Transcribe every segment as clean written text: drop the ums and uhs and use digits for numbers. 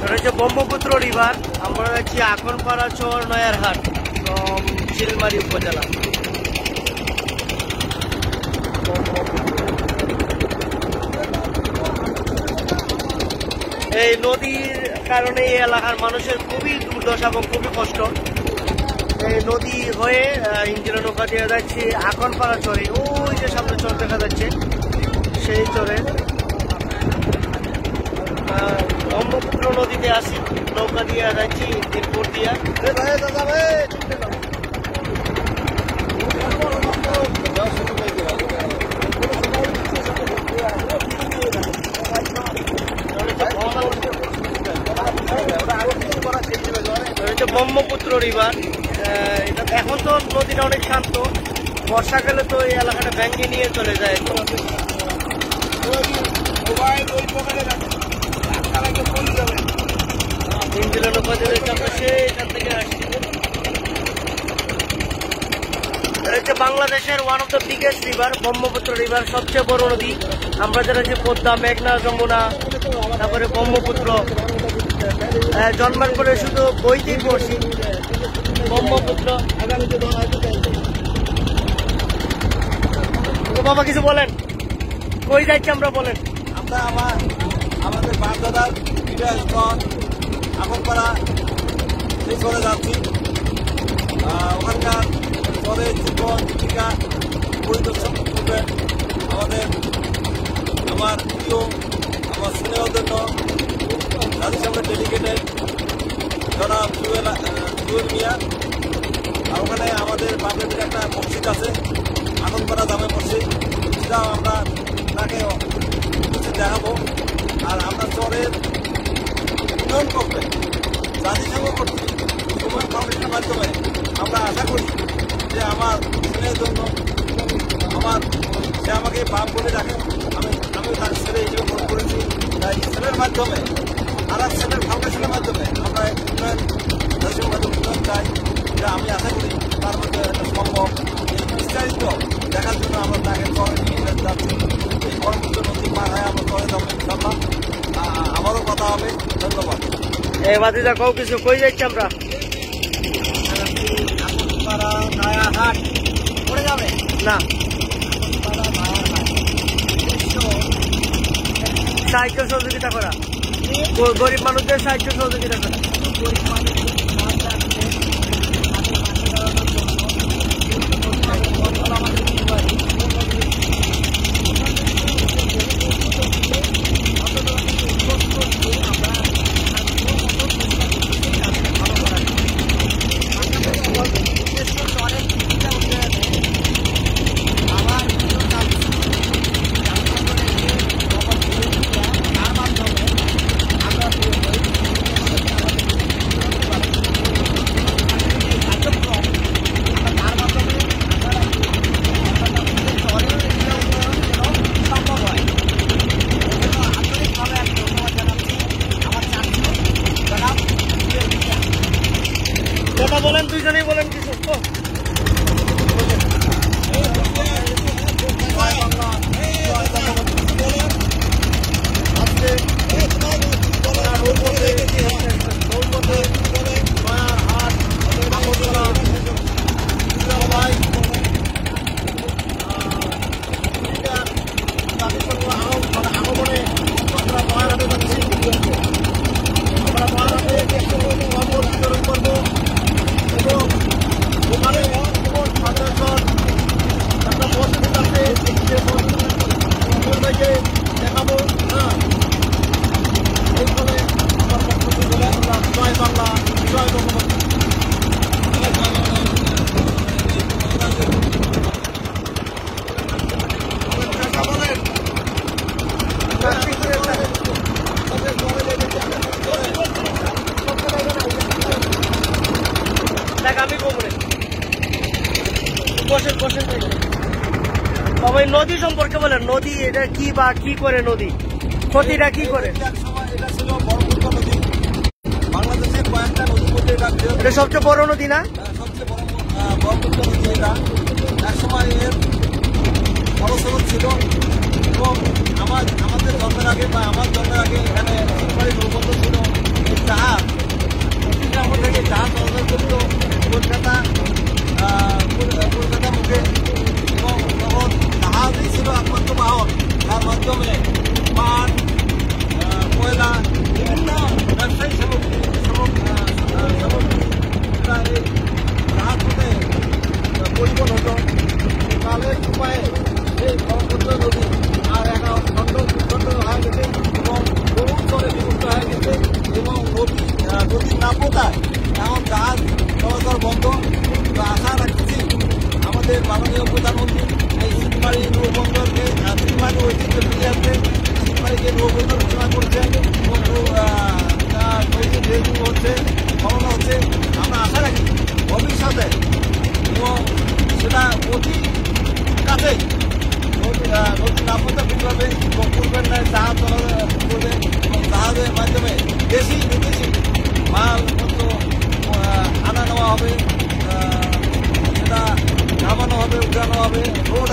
এটা হচ্ছে ব্রহ্মপুত্র রিভার। আমরা যাচ্ছি আখনপাড়া চর নয়ারহাট, চিলমারি উপজেলা। এই নদীর কারণে এই এলাকার মানুষের খুবই দুর্দশা এবং খুবই কষ্ট। এই নদী হয়ে ইঞ্জিনের নৌকা দিয়ে যাচ্ছি আখনপাড়া চরে। ওই যে সামনে চর দেখা যাচ্ছে, সেই চরে ব্রহ্মপুত্র নদীতে আসি, নৌকা দিয়ে যাচ্ছি দিনপুর দিয়া। ব্রহ্মপুত্র রিভার। এখন তো নদীটা অনেক শান্ত, বর্ষাকালে তো এই এলাকাটা ভেঙে নিয়ে চলে যায়। বাংলাদেশের one of the biggest river Brahmaputra river, সবচেয়ে বড় নদী। আমরা যেটা যে পদ্মা, মেঘনা, যমুনা, তারপরে ব্রহ্মপুত্র, জন্মের করে শুধু বইতেই পড়ছি ব্রহ্মপুত্র। তো বাবা কিছু বলেন, কই যাচ্ছি আমরা বলেন। আমরা আমাদের বাপদাদার বিরাজগণ আখনপাড়া সেই চলে যাচ্ছি। ওখানকার চরের জীবন জীবিকা পরিদর্শন করবেন আমার প্রিয়, আমার স্নেহদের তাদের সামনে ডেডিকেটেড জনাব জুয়েল মিয়া। আর ওখানে আমাদের বাপের একটা মসজিদ আছে, আখনপাড়া জামে মসজিদ, সেটাও আমরা তাকে দেখাবো। আর আমরা চরের উন্নয়ন করবে জাতিসংঘ করছি তোমার ফাউন্ডেশনের মাধ্যমে। আমরা আশা করি যে আমার ছেলের জন্য সে আমাকে বাপ বলে ডাকে, আমি তার ছেলে হিসেবে গ্রহণ করেছি। তাই ছেলের মাধ্যমে আর এক ছেলের ফাউন্ডেশনের মাধ্যমে আমরা উন্নয়ন জাতিসংঘের মাধ্যমে উন্নয়ন চাই। যা আমি আশা করি তার মধ্যে একটা সম্ভব। এই বিস্তারিত দেখার জন্য আমরা তাকে চরে নিয়ে যাচ্ছি। এই ব্রহ্মপুত্র নদী পার হয়ে আমরা চলে যাবো ইনশাল্লাহ। আমারও কথা হবে। ধন্যবাদ। বাদিদা কও কিছু, কই যাচ্ছি আমরা? আখনপাড়া নয়ারহাট পড়ে যাবে না, আখনপাড়া নয়ারহাট সাহায্য সহযোগিতা করা, গরিব মানুষদের সাহায্য সহযোগিতা করা। গরিব মানুষদের সাহায্য রাখতে কথা বলেন, দুইজনেই বলেন কিছু। দেখাবো এই ফলে আমার বক্তব্য বলে আমরা জয় বাংলা, জয় বঙ্গবন্ধু। দেখ আমি কোমরে বসেন বসেন। বাবা নদী সম্পর্কে বলেন, নদী এটা কি বা কি করে, নদী ক্ষতিটা কি করে? এটা ছিল ব্রহ্মপুত্র নদী, বাংলাদেশের কয়েকটা নদীর মধ্যে এটা সবচেয়ে বড় নদী না? সবচেয়ে বড় ব্রহ্মপুত্র নদী। এটা একসময় এর খরস্রোত ছিল এবং আমাদের জন্মের আগে বা আমার জন্মের আগে এখানে শিববাড়ি নৌবন্দর ছিল।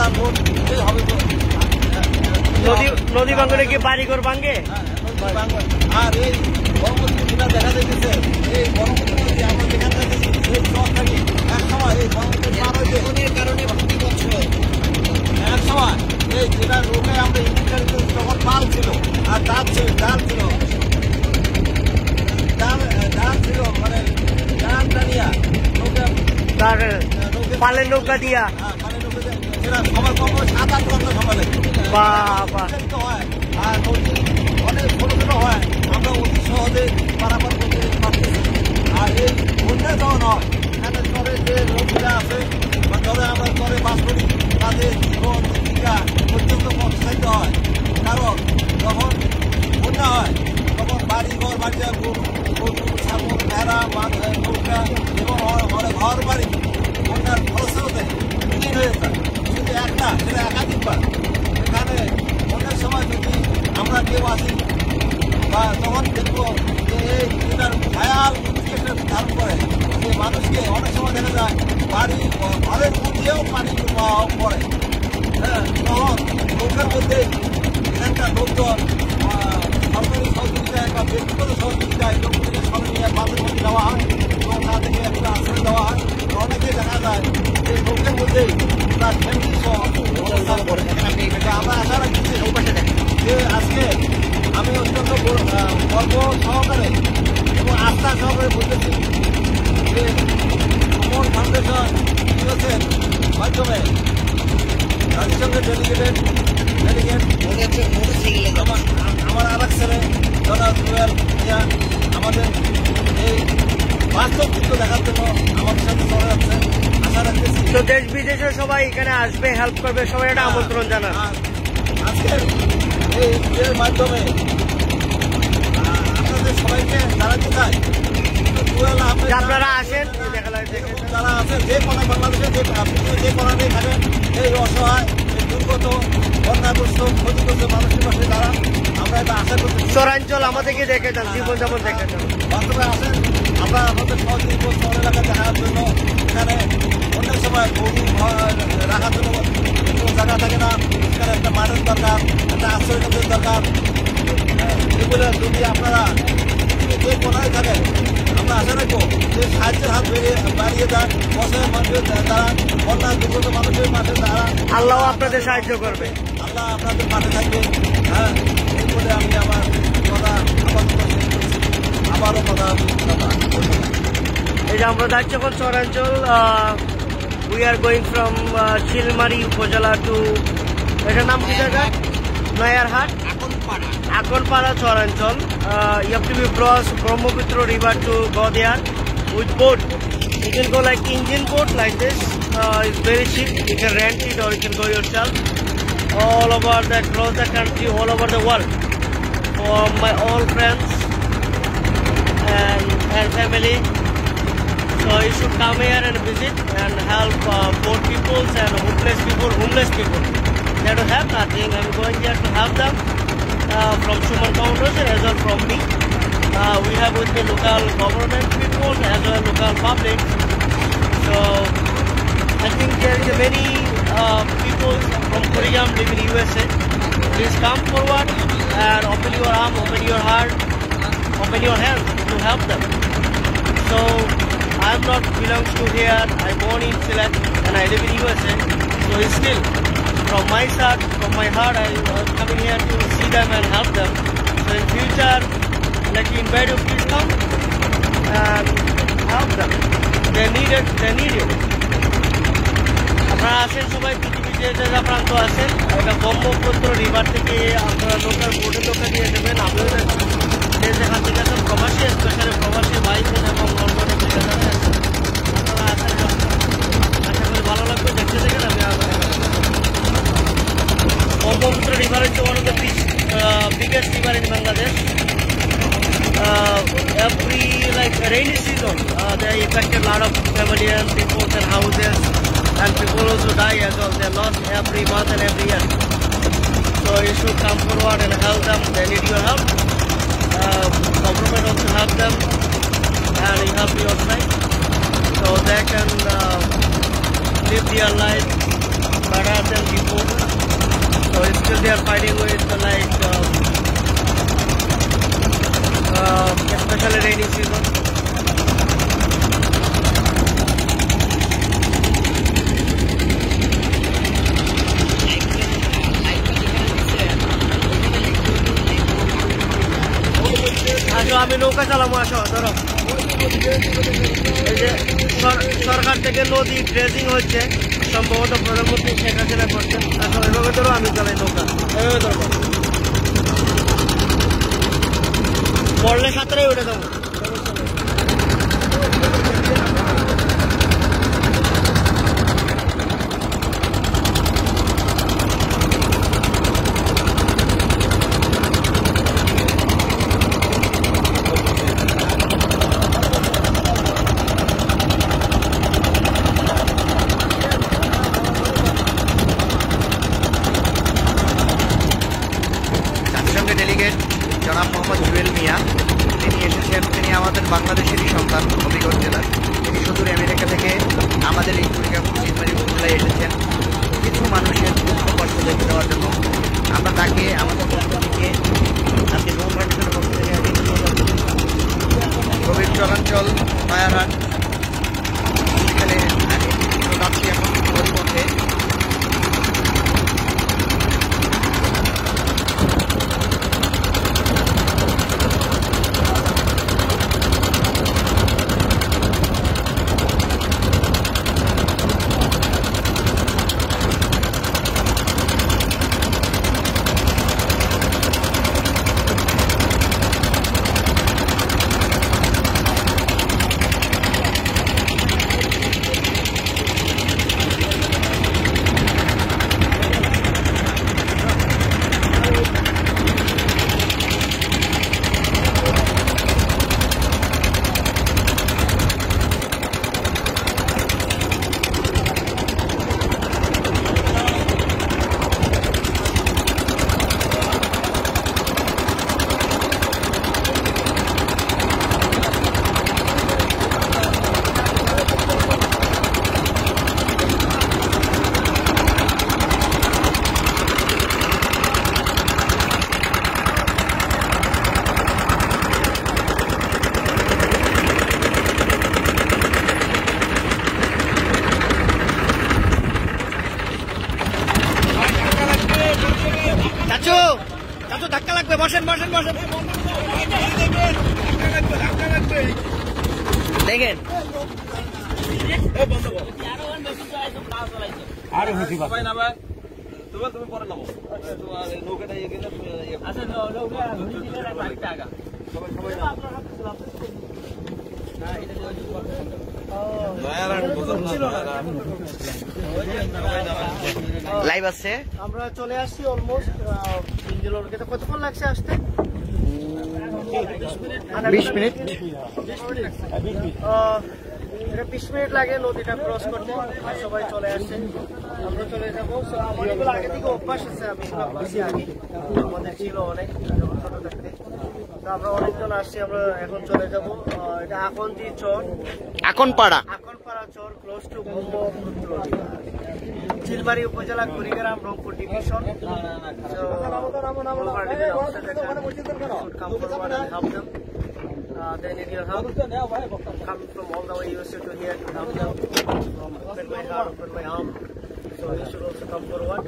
আসবো, এই হবে তো। নদী ভাঙলে কি বাড়িঘর ভাঙে? আর এই ব্রহ্মপুত্র যেটা দেখা যাচ্ছে, এই ব্রহ্মপুত্র নদী আমরা যেখানে থাকি এই চর থাকি, এক সময় এই ব্রহ্মপুত্র পার হইতে কারণে এক সময় এই যেটা লোকে আমরা ইঞ্জিনিয়ার তখন পাল ছিল আর ডাল ছিল মানে ডাল টানিয়া লোকে তার পালের নৌকা দিয়া সবার কম 7-8 ঘন্টা সময় লাগে। বাবা হয় আর নদী অনেক ছোট ছোট হয়, আমরা অতি সহজে পারাপার করতে পারতেছি। আর এই বন্যা যখন হয় এখানে চরে যে লোকগুলা আছে বা চরে আমরা চরে বাস করি তাদের জীবন জীবিকা অত্যন্ত প্রৎসাহিত হয়। কারণ যখন বন্যা হয় তখন বাড়িঘর বাড়িতে গরু ছাগল ভেড়া নৌকা এবং ঘর বাড়ি বন্যার ফলস্বরূপে বিলীন হয়ে যায়। শুধু একটা সেটা একাধিকবার। এখানে অনেক সময় যদি আমরা কেউ আসি বা তখন দেখবো যে এই এটার ভয়াল ধারণ করে যে মানুষকে অনেক সময় দেখা যায় বাড়ি ঘরের মধ্যেও পানি পড়ে। হ্যাঁ, তখন নৌকার মধ্যে এখানকার লোকজন সরকারি সহযোগিতায় বা ব্যক্তিগত সহযোগিতায় লোকগুলিকে সঙ্গে নিয়ে বাসের মধ্যে দেওয়া হয় এবং তা থেকে একটা আশ্রয় দেওয়া হয়। অনেকে দেখা যায় যে নৌকার মধ্যেই তার ফ্যামিলি সহ অবস্থান করে। আমরা আশা রাখছি যে আজকে আমি অত্যন্ত গর্ব সহকারে এবং আস্থা সহকারে বলতেছি যে অমর ফাউন্ডেশন ইউএসএর মাধ্যমে জাতিসংঘের ডেলিগেট আমার আর এক ছেলে জনাব জুয়েল মিয়া আমাদের এই বাস্তব চিত্র দেখার জন্য আমাদের সাথে চলে যাচ্ছে। আশা রাখতেছি তো দেশ বিদেশের সবাই এখানে আসবে, হেল্প করবে, সবাই একটা আমন্ত্রণ জানান। আজকের এই ভিডিওর মাধ্যমে আপনাদের সবাইকে জানাতে চাই আপনারা আসেন, যারা আছেন যে কোনো বাংলাদেশের যে কোনাতেই থাকেন এই অসহায় এই দুর্গত বন্যাগ্রস্ত ক্ষতিগ্রস্ত মানুষের পাশে তারা আমরা এটা আশা করছি। চরাঞ্চল আমাদেরকে দেখে যান, জীবনযাপন দেখে যান। বাস্তবে আসেন, আমরা আমাদের সহযোগী শহর এলাকা দেখার জন্য এখানে অনেক সময় গরু রাখার জন্য কোনো জায়গা থাকে না, এখানে একটা মাঠের দরকার, একটা আশ্রয় কেন্দ্রের দরকার। এগুলো যদি আপনারা যে কোনায় থাকেন আমরা আশা রাখবো যে সাহায্যের হাত বাড়িয়ে দেন, অসহায় মানুষের দ্বারা বন্যা দুর্গত মানুষের পাশে দ্বারা আল্লাহ আপনাদের সাহায্য করবে, আল্লাহ আপনাদের পাশে থাকবে। হ্যাঁ, এই বলে আমি আমার কথা আবারও কথা এই যে আমরা যাচ্ছি এখন চরাঞ্চল। We are going from Chilmari upazila to, এটার নাম কি জায়গা? Nayarhat, Akanpara চরাঞ্চল। You have to be cross Brahmaputra river to go there with boat. You can go like engine boat like this. It's very cheap. You can rent it or you can go yourself. All over across the country, all over the world. For my all friends and family. So you should come here and visit and help poor people and homeless people. They don't have nothing. I'm going here to help them from Shuman Foundation as well from me. We have with the local government people as well as local public. So I think there is many people from Korea live in USA. Please come forward and open your arm, open your heart, open your hands to help them. So I am not belongs to here. I born in Sylhet and I live in USA. So still, from my side, from my heart, I am coming here to see them and help them. So in future, let me invite you, please come and help them. They need it. They need it. আপনারা আসেন সবাই, পৃথিবীতে যে যা প্রান্ত আছেন, এটা Brahmaputra river থেকে আপনারা লোকাল বোটের লোকে দিয়ে দেবেন। আপনাদের যে যেখান থেকে আছেন প্রবাসী, স্পেশালি প্রবাসী ভাই বোন এবং লন্ডনে থেকে যাবেন, আপনারা আসেন। আশা করি ভালো লাগবে, দেখতে দেখেন। আমি ব্রহ্মপুত্র রিভার হচ্ছে one of the biggest river in Bangladesh. Every rainy season, they affected a lot of family and people and houses, and people also die as well. They lost every month and every year. So you should come forward and help them. They need your help. Government also help them, and you help your side, so they can live their life Badass and Vivo. So still they are fighting with especially rainy season. আসো আমি নৌকা চালাবো, আসো ধরো। এই যে সরকার থেকে নদী ড্রেজিং হচ্ছে, সম্ভবত প্রধানমন্ত্রী শেখ হাসিনা করছেন। আসো এভাবে ধরো, আমি চালাই নৌকা, এভাবে ধরো, পড়লে সাঁতরে উঠে দেবো। ডেলিগেট জনাব মোহাম্মদ জুয়েল মিয়া, তিনি এসেছেন। তিনি আমাদের বাংলাদেশেরই সন্তান, হবিগঞ্জ জেলার। তিনি সুদূর আমেরিকা থেকে আমাদের এই কুড়িগ্রাম চিলমারি উপজেলায় এসেছেন কিছু মানুষের দুঃখ কষ্ট দেখে দেওয়ার জন্য। আমরা তাকে আমাদের পক্ষ থেকে আজকে নৌঘাটের পক্ষ থেকে গভীর চরাঞ্চল মায়ারহাট সেখানে যাচ্ছি এখন পরিপথে। ধাক্কা লাগবে, বসেন বসেন বসেন, দেখেন তুমি পরে নামো, নৌকাটা ইয়ে গেলে লাইভ আছে। আমরা চলে আসছি অলমোস্ট ইঞ্জিলোরকে। কতক্ষণ লাগছে আসতে? 20 মিনিট। এটা 20 মিনিট লাগে নদীটা ক্রস করতে। সবাই চলে আসছে, আমরা চলে যাবো। অনেকগুলো আগে থেকে অভ্যাস আছে, আমি বেশি আগে আমাদের ছিল অনেক ছোট থাকতে। তো আমরা অনেকজন আসছি, আমরা এখন চলে যাবো। এটা আকন্দি চর, আকনপাড়া চর, ক্লোজ টু ব্রহ্মপুত্র, চিলমারি উপজেলা, Kurigram, Rangpur division. Then it will help come from all the way USA to here to help them open my heart, open my arm. So you should also come forward.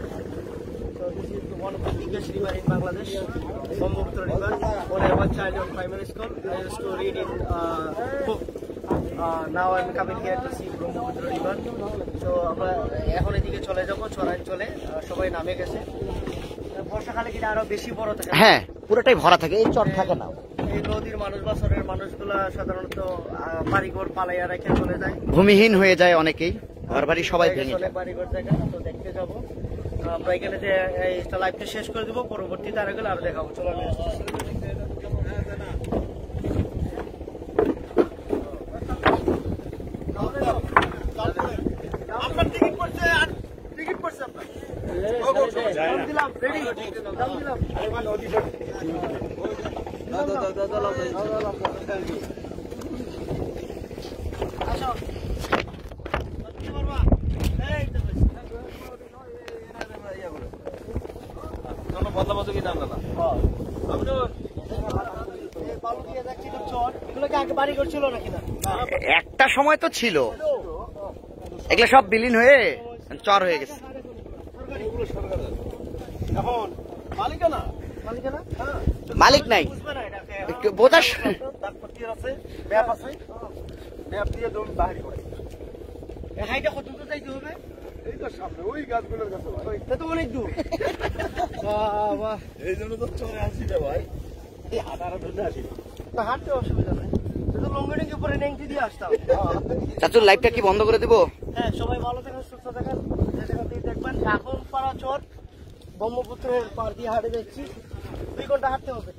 So this is one of the biggest river in Bangladesh, Brahmaputra River. When I was a child in primary school, I used to read in book. Now I'm coming here to see Brahmaputra River. So আমরা এখন এদিকে চলে যাব চরাঞ্চলে। সবাই নামে গেছে। বর্ষাকালে কিন্তু আরো বেশি বড় থাকে। হ্যাঁ, পুরোটাই ভরা থাকে, এই চর থাকে না। এই নদীর মানুষ বা চরের মানুষগুলা সাধারণত বাড়িঘর পালাইয়া রেখে চলে যায়, ভূমিহীন হয়ে যায় অনেকেই, ঘর বাড়ি সবাই ভেঙে যায়। বাড়িঘর জায়গা তো দেখতে যাবো আমরা এখানে, যে এইটা লাইভটা শেষ করে দেবো, পরবর্তীতে আরেকগুলো আরো দেখাবো। চলো আমি আপনার টিকিট পড়ছে, আর টিকিট পড়ছে আপনার দিলাম, রেডি দাম দিলাম। আসো কি জানা না বালু দিয়ে যাচ্ছি তো চর, এগুলো কি আগে বাড়ি করছিল নাকি না? একটা সময় তো ছিল, এগুলো সব বিলীন হয়ে চর হয়ে গেছে। এখন মালিকানা মালিকানা? হ্যাঁ। মালিক নাই, বুঝবে না এটাকে। একটু বোঝাস। দাগপত্তি আছে, ম্যাপ আছে, ম্যাপ দিয়ে জমি বাহির করে। এই হাইটা কত দূর যাইতে হবে? এই তো সামনে ওই গাছগুলোর কাছে ভাই। তা তো অনেক দূর। বাবা, এই জন্য তো চলে আসি রে ভাই, এই হাঁটার জন্য আসি। তা হাঁটতে অসুবিধা নাই, শুধু লঙ্গিটিকে উপরে নেংটি দিয়ে আসতাম। চাচুর লাইভটা কি বন্ধ করে দিব? হ্যাঁ, সবাই ভালো থাকেন, সুস্থ থাকেন। যে জায়গা থেকে দেখবেন এখন পাড়া চর ব্রহ্মপুত্রের পাড় দিয়ে হাঁটে যাচ্ছি, 2 ঘন্টা হাঁটতে হবে।